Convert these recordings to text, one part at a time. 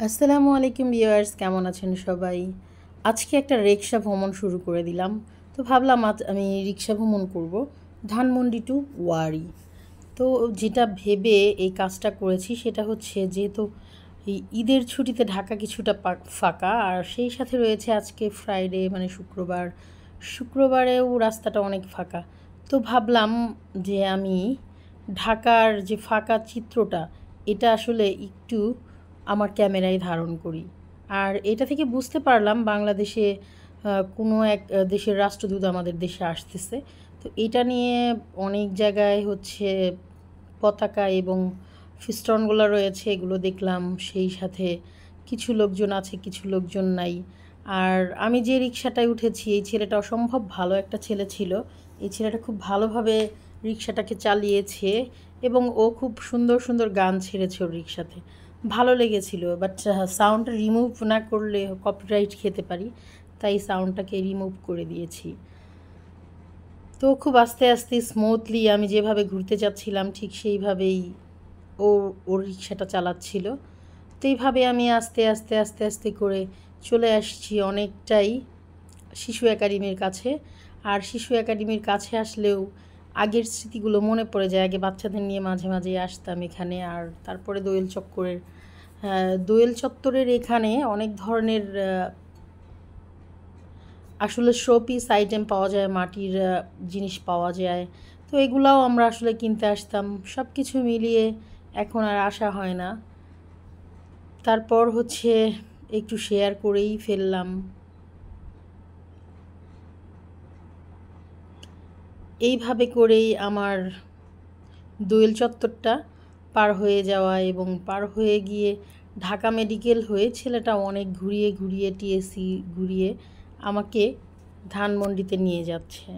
আসসালামু আলাইকুম ভিউয়ার্স, কেমন আছেন সবাই? আজকে একটা রিক্সা ভ্রমণ শুরু করে দিলাম। তো ভাবলাম আজ আমি রিক্সা ভ্রমণ করব ধানমন্ডি টু ওয়ারী। তো যেটা ভেবে এই কাজটা করেছি সেটা হচ্ছে, যেহেতু এই ঈদের ছুটিতে ঢাকা কিছুটা ফাঁকা, আর সেই সাথে রয়েছে আজকে ফ্রাইডে মানে শুক্রবার, শুক্রবারেও রাস্তাটা অনেক ফাঁকা। তো ভাবলাম যে আমি ঢাকার যে ফাঁকা চিত্রটা, এটা আসলে একটু আমার ক্যামেরায় ধারণ করি। আর এটা থেকে বুঝতে পারলাম বাংলাদেশে কোনো এক দেশের রাষ্ট্রদূত আমাদের দেশে আসতেছে। তো এটা নিয়ে অনেক জায়গায় হচ্ছে পতাকা এবং ফিস্টনগুলো রয়েছে, এগুলো দেখলাম। সেই সাথে কিছু লোকজন আছে, কিছু লোকজন নাই। আর আমি যে রিক্সাটায় উঠেছি, এই ছেলেটা অসম্ভব ভালো একটা ছেলে ছিল। এই ছেলেটা খুব ভালোভাবে রিক্সাটাকে চালিয়েছে এবং ও খুব সুন্দর সুন্দর গান ছেড়েছে ওর রিক্সাতে। ভালো লেগেছিল, বাট সাউন্ডটা রিমুভ না করলে কপিরাইট খেতে পারি, তাই সাউন্ডটাকে রিমুভ করে দিয়েছি। তো খুব আস্তে আস্তে স্মুথলি আমি যেভাবে ঘুরতে যাচ্ছিলাম ঠিক সেইভাবেই ও ওর রিক্সাটা চালাচ্ছিল। তো এইভাবে আমি আস্তে আস্তে আস্তে আস্তে করে চলে আসছি অনেকটাই শিশু একাডেমির কাছে। আর শিশু একাডেমির কাছে আসলেও আগের স্মৃতিগুলো মনে পড়ে যায়। আগে বাচ্চাদের নিয়ে মাঝে মাঝে আসতাম এখানে। আর তারপরে দোয়েল চত্বরের এখানে অনেক ধরনের আসলে শো পিস আইটেম পাওয়া যায়, মাটির জিনিস পাওয়া যায়। তো এগুলাও আমরা আসলে কিনতে আসতাম। সব কিছু মিলিয়ে এখন আর আসা হয় না। তারপর হচ্ছে একটু শেয়ার করেই ফেললাম। এইভাবে করেই আমার দোয়েল চত্বরটা পার হয়ে যাওয়া, এবং পার হয়ে গিয়ে ঢাকা মেডিকেল হয়ে ছেলেটা অনেক ঘুরিয়ে ঘুরিয়ে টিএসসি ঘুরিয়ে আমাকে ধানমন্ডিতে নিয়ে যাচ্ছে।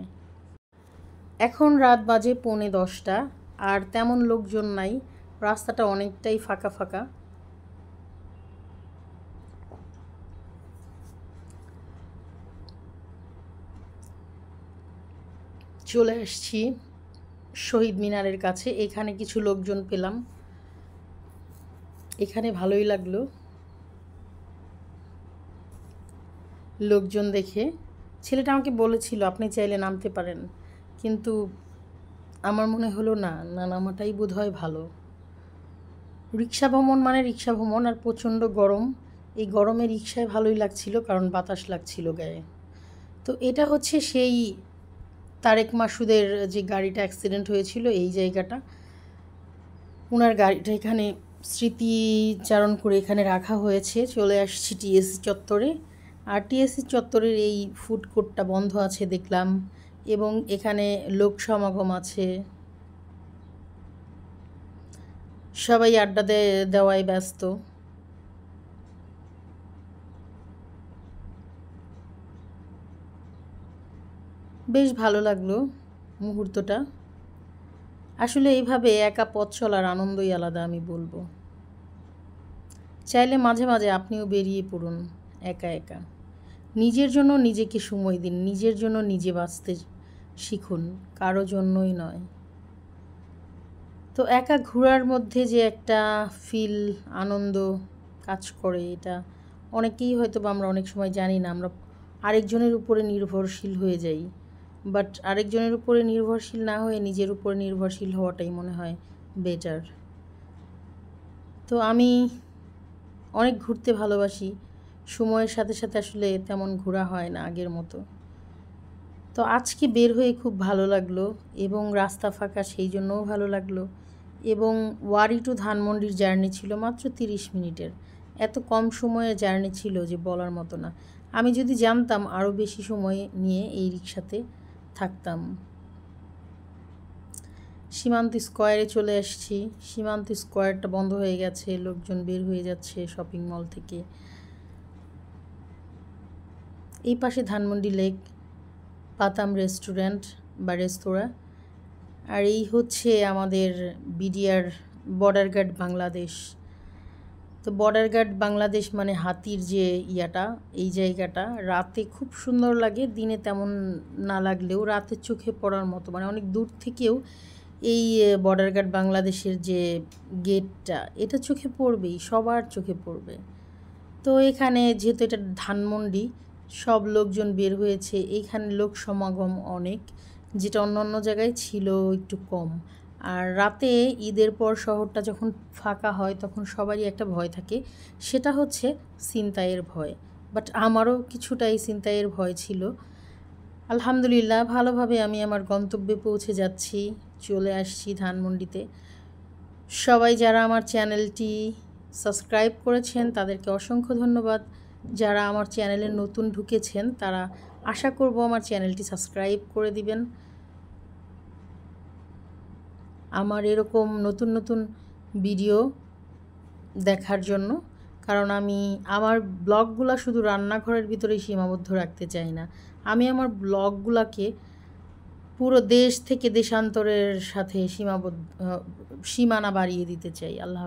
এখন রাত বাজে 9:45, আর তেমন লোকজন নাই, রাস্তাটা অনেকটাই ফাঁকা ফাঁকা। চলে আসছি শহীদ মিনারের কাছে। এখানে কিছু লোকজন পেলাম, এখানে ভালোই লাগলো লোকজন দেখে। ছেলেটা আমাকে বলেছিল আপনি চাইলে নামতে পারেন, কিন্তু আমার মনে হলো না, না নামাটাই বোধহয় ভালো। রিক্সা ভ্রমণ মানে রিক্সা ভ্রমণ, আর প্রচণ্ড গরম। এই গরমে রিক্সায় ভালোই লাগছিল কারণ বাতাস লাগছিল গায়ে। তো এটা হচ্ছে সেই তারেক মাসুদের যে গাড়িটা অ্যাক্সিডেন্ট হয়েছিল, এই জায়গাটা। ওনার গাড়িটা এখানে স্মৃতিচারণ করে এখানে রাখা হয়েছে। চলে আসছি টিএসসি চত্বরে। আর টিএসসি চত্বরের এই ফুড কোর্টটা বন্ধ আছে দেখলাম, এবং এখানে লোক সমাগম আছে, সবাই আড্ডা দেওয়ায় ব্যস্ত। বেশ ভালো লাগলো মুহূর্তটা। আসলে এইভাবে একা পথ চলার আনন্দই আলাদা, আমি বলবো। চাইলে মাঝে মাঝে আপনিও বেরিয়ে পড়ুন একা একা। নিজের জন্য নিজেকে সময় দিন, নিজের জন্য নিজে বাঁচতে শিখুন, কারো জন্যই নয়। তো একা ঘোরার মধ্যে যে একটা ফিল, আনন্দ কাজ করে, এটা অনেকেই হয়তো বা আমরা অনেক সময় জানি না। আমরা আরেকজনের উপরে নির্ভরশীল হয়ে যাই, বাট আরেকজনের উপরে নির্ভরশীল না হয়ে নিজের উপরে নির্ভরশীল হওয়াটাই মনে হয় বেটার। তো আমি অনেক ঘুরতে ভালোবাসি। সময়ের সাথে সাথে আসলে তেমন ঘোরা হয় না আগের মতো। তো আজকে বের হয়ে খুব ভালো লাগলো, এবং রাস্তা ফাঁকা সেই জন্যও ভালো লাগলো। এবং ওয়ারী টু ধানমন্ডির জার্নি ছিল মাত্র 30 মিনিটের। এত কম সময়ের জার্নি ছিল যে বলার মতো না। আমি যদি জানতাম আরও বেশি সময় নিয়ে এই রিক্সাতে থাকতাম। সীমান্ত স্কোয়ারে চলে আসছি। সীমান্ত স্কোয়ারটা বন্ধ হয়ে গেছে, লোকজন বের হয়ে যাচ্ছে শপিং মল থেকে। এই পাশে ধানমন্ডি লেক, পাতাম রেস্টুরেন্ট বা রেস্তোরাঁ। আর এই হচ্ছে আমাদের বিডিআর, বর্ডার গার্ড বাংলাদেশ। তো বর্ডার গার্ড বাংলাদেশ মানে হাতির যে ইয়াটা, এই জায়গাটা রাতে খুব সুন্দর লাগে, দিনে তেমন না লাগলেও রাতে চোখে পড়ার মতো, মানে অনেক দূর থেকেও এই বর্ডার গার্ড বাংলাদেশের যে গেটটা, এটা চোখে পড়বেই, সবার চোখে পড়বে। তো এখানে যেহেতু এটা ধানমন্ডি, সব লোকজন বের হয়েছে, এইখানে লোক সমাগম অনেক, যেটা অন্য অন্য জায়গায় ছিল একটু কম। আর রাতে ঈদের পর শহরটা যখন ফাঁকা হয় তখন সবারই একটা ভয় থাকে, সেটা হচ্ছে ছিনতাইয়ের ভয়। বাট আমারও কিছুটা এই ছিনতাইয়ের ভয় ছিল। আলহামদুলিল্লাহ ভালোভাবে আমি আমার গন্তব্যে পৌঁছে যাচ্ছি, চলে আসছি ধানমন্ডিতে। সবাই যারা আমার চ্যানেলটি সাবস্ক্রাইব করেছেন তাদেরকে অসংখ্য ধন্যবাদ। যারা আমার চ্যানেলে নতুন ঢুকেছেন তারা আশা করব আমার চ্যানেলটি সাবস্ক্রাইব করে দিবেন আমার এরকম নতুন নতুন ভিডিও দেখার জন্য। কারণ আমি আমার ব্লগগুলো শুধু রান্নাঘরের ভিতরেই সীমাবদ্ধ রাখতে চাই না, আমি আমার ব্লগগুলোকে পুরো দেশ থেকে দেশান্তরের সাথে সীমানা বাড়িয়ে দিতে চাই। আল্লাহ।